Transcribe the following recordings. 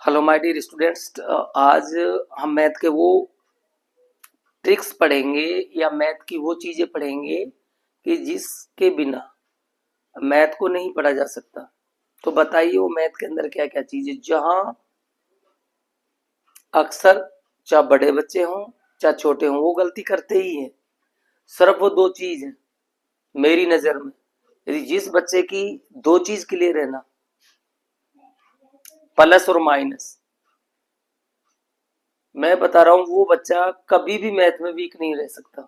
Hello my dear students. आज हम math के वो ट्रिक्स पढ़ेंगे या मैथ की वो चीज़ें पढ़ेंगे कि जिसके बिना मैथ को नहीं पढ़ा जा सकता। तो बताइए वो मैथ के अंदर क्या क्या चीज़ें जहाँ अक्सर चाहे बड़े बच्चे हों चाहे छोटे हों वो गलती करते ही हैं। सिर्फ वो दो चीज़ हैं मेरी नज़र में। यदि जिस बच्चे की दो चीज़ क्लियर है ना, प्लस और माइनस, मैं बता रहा हूँ वो बच्चा कभी भी मैथ में वीक नहीं रह सकता।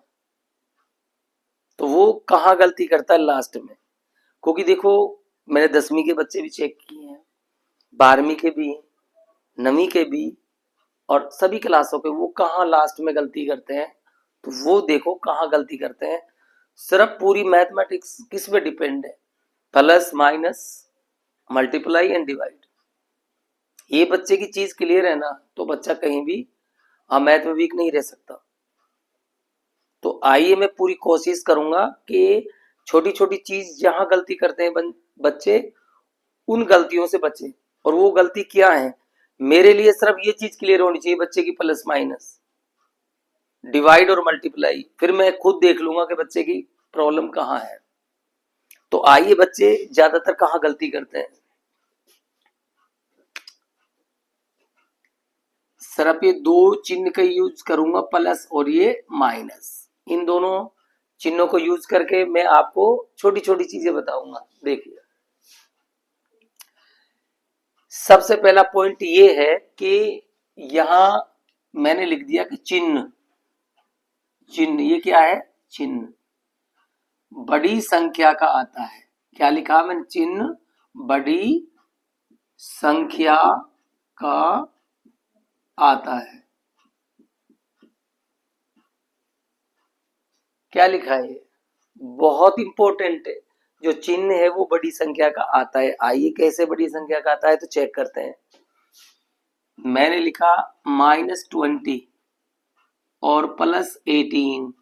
तो वो कहाँ गलती करता है? लास्ट में। क्योंकि देखो मैंने 10वीं के बच्चे भी चेक किए हैं, 12वीं के भी, 9वीं के भी, और सभी क्लासों के वो कहाँ लास्ट में गलती करते हैं। तो वो देखो कहाँ गलती करते हैं। सिर्फ पूरी मैथमेटिक्स किस पे डिपेंड है? Plus minus multiply and divide. ये बच्चे की चीज क्लियर है ना तो बच्चा कहीं भी मैथ में वीक नहीं रह सकता। तो आइए मैं पूरी कोशिश करूंगा कि छोटी छोटी चीज जहां गलती करते हैं बच्चे उन गलतियों से बचे। और वो गलती क्या है? मेरे लिए सिर्फ ये चीज क्लियर होनी चाहिए बच्चे की, प्लस माइनस डिवाइड और मल्टीप्लाई। फिर मैं खुद देख लूंगा कि बच्चे की प्रॉब्लम कहाँ है। तो आइए बच्चे ज्यादातर कहाँ गलती करते हैं। सिर्फ ये दो चिन्ह का यूज करूंगा, प्लस और ये माइनस। इन दोनों चिन्हों को यूज करके मैं आपको छोटी छोटी चीजें बताऊंगा। देखिए सबसे पहला पॉइंट ये है कि यहां मैंने लिख दिया कि चिन्ह। चिन्ह ये क्या है? चिन्ह बड़ी संख्या का आता है। क्या लिखा मैंने? चिन्ह बड़ी संख्या का आता है। क्या लिखा है? बहुत इंपॉर्टेंट है। जो चिन्ह है वो बड़ी संख्या का आता है। आइए कैसे बड़ी संख्या का आता है तो चेक करते हैं। मैंने लिखा -20 और +18,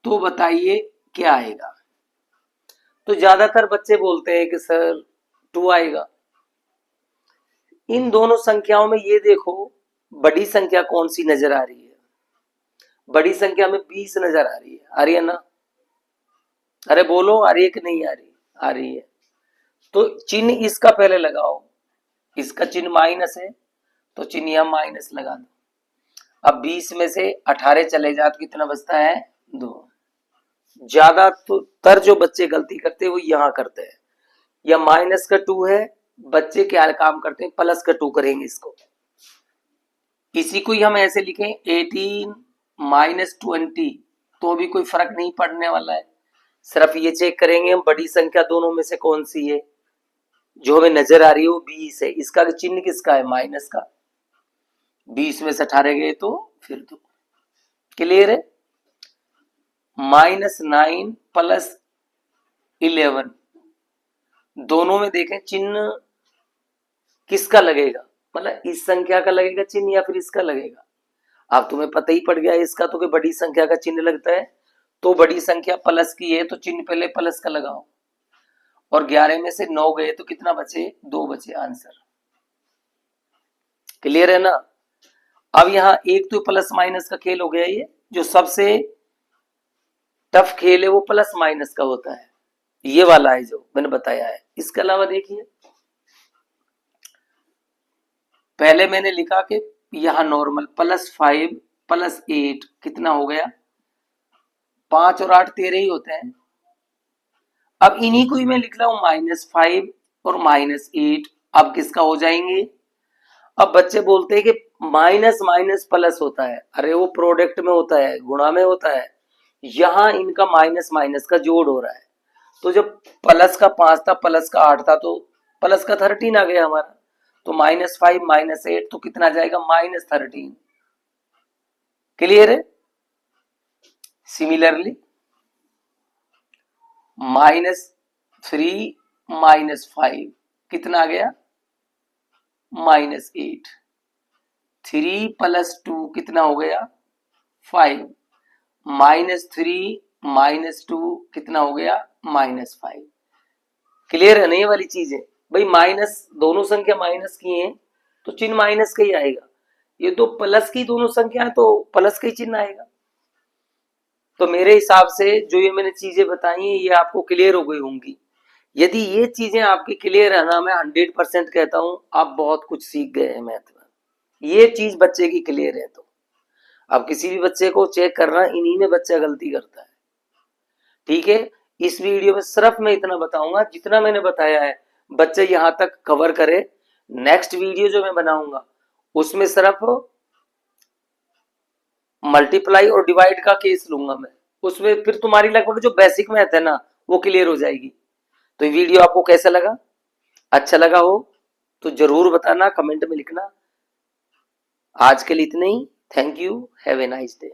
तो बताइए क्या आएगा? तो ज्यादातर बच्चे बोलते हैं कि सर 2 आएगा। इन दोनों संख्याओं में ये देखो बड़ी संख्या कौन सी नजर आ रही है? बड़ी संख्या में 20 नजर आ रही है। आ रही है ना? अरे बोलो, आ रही है कि नहीं आ रही? आ रही है। तो चिन्ह इसका पहले लगाओ। इसका चिन्ह माइनस है तो चिन्ह यहां माइनस लगा दो। अब 20 में से 18 चले जाए तो कितना बचता है? 2। ज्यादातर जो बच्चे गलती करते हैं वो यहां करते हैं। या माइनस का 2 है, बच्चे क्या काम करते हैं? प्लस का 2 करेंगे इसको। इसी को ही हम ऐसे लिखें 18 -20, तो भी कोई फर्क नहीं पड़ने वाला है। सिर्फ ये चेक करेंगे हम बड़ी संख्या दोनों में से कौन सी है। जो हमें नजर आ रही है वो 20 है। इसका चिन्ह किसका है? माइनस का। 20 में से 18 गए तो फिर 2। क्लियर है? -9 +11, दोनों में देखें चिन्ह किसका लगेगा? मतलब इस संख्या का लगेगा चिन्ह या फिर इसका लगेगा? अब तुम्हें पता ही पड़ गया इसका तो कि बड़ी संख्या का चिन्ह लगता है। तो बड़ी संख्या प्लस की है तो चिन्ह पहले प्लस का लगाओ। और 11 में से 9 गए तो कितना बचे? 2 बचे आंसर। क्लियर है ना? अब यहाँ एक तो प्लस माइनस का खेल हो गया। ये जो सबसे टफ खेल है वो प्लस माइनस का होता है। ये वाला है जो मैंने बताया है। इसके अलावा देखिए पहले मैंने लिखा कि यहां नॉर्मल +5 +8 कितना हो गया? 5 और 8 13 ही होते हैं। अब इन्हीं को ही मैं लिख रहा हूं -5 और -8। अब किसका हो जाएंगे? अब बच्चे बोलते हैं कि माइनस माइनस प्लस होता है। अरे वो प्रोडक्ट में होता है, गुणा में होता है। यहां इनका माइनस माइनस का जोड़ हो रहा है। तो जब प्लस का 5 था प्लस का 8 था तो प्लस का 13 आ गया हमारा। तो -5 -8 तो कितना जाएगा? -13। क्लियर है? सिमिलरली -3 -5 कितना आ गया? -8। 3 + 2 कितना हो गया? 5। -3 -2 कितना हो गया? -5। क्लियर है नहीं वाली चीजें? भाई माइनस, दोनों संख्या माइनस की हैं तो चिन्ह माइनस का ही आएगा, ये तो प्लस की दोनों संख्या है तो प्लस का ही चिन्ह आएगा। तो मेरे हिसाब से जो ये मैंने चीजें बताई हैं ये आपको क्लियर हो गई होंगी। यदि ये चीजें आपकी क्लियर है ना, मैं 100% कहता हूं आप बहुत कुछ सीख गए हैं मैथ में। ये चीज बच्चे की क्लियर है तो अब किसी भी बच्चे को चेक करना, इन्हीं में बच्चा गलती करता है। ठीक है, इस वीडियो में सिर्फ मैं इतना बताऊंगा जितना मैंने बताया है, बच्चे यहां तक कवर करे। नेक्स्ट वीडियो जो मैं बनाऊंगा उसमें सिर्फ मल्टीप्लाई और डिवाइड का केस लूंगा मैं, उसमें फिर तुम्हारी लगभग जो बेसिक मैथ है ना वो क्लियर हो जाएगी। तो ये वीडियो आपको कैसा लगा? अच्छा लगा हो तो जरूर बताना, कमेंट में लिखना। आज के लिए इतना ही। Thank you, have a nice day.